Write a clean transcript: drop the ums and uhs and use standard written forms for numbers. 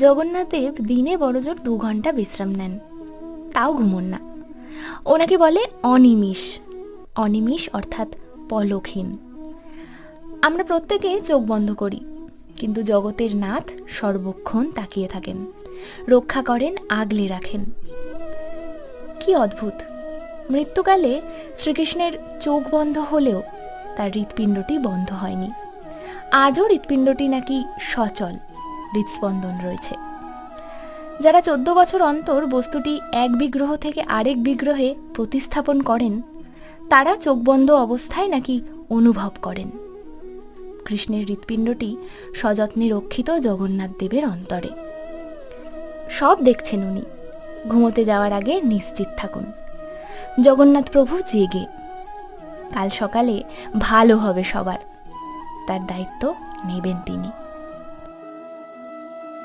জগন্নাথ দেব দিনে বড়জোর 2 ঘন্টা বিশ্রাম নেন, তাও ঘুমোন না। ওনাকে বলে অনিমিষ। অনিমিষ অর্থাৎ পলকহীন। আমরা প্রত্যেকে চোখ বন্ধ করি, কিন্তু জগতের নাথ সর্বক্ষণ তাকিয়ে থাকেন, রক্ষা করেন, আগলে রাখেন। কি অদ্ভুত! মৃত্যুকালে শ্রীকৃষ্ণের চোখ বন্ধ হলেও তার হৃৎপিণ্ডটি বন্ধ হয়নি। আজও হৃৎপিণ্ডটি নাকি সচল, হৃৎস্পন্দন রয়েছে। যারা 14 বছর অন্তর বস্তুটি এক বিগ্রহ থেকে আরেক বিগ্রহে প্রতিস্থাপন করেন, তারা চোখ বন্ধ অবস্থায় নাকি অনুভব করেন। কৃষ্ণের হৃৎপিণ্ডটি সযত্নে রক্ষিত জগন্নাথ দেবের অন্তরে। সব দেখছেন উনি। ঘুমোতে যাওয়ার আগে নিশ্চিত থাকুন, জগন্নাথ প্রভু জেগে। কাল সকালে ভালো হবে সবার, তার দায়িত্ব নেবেন তিনি।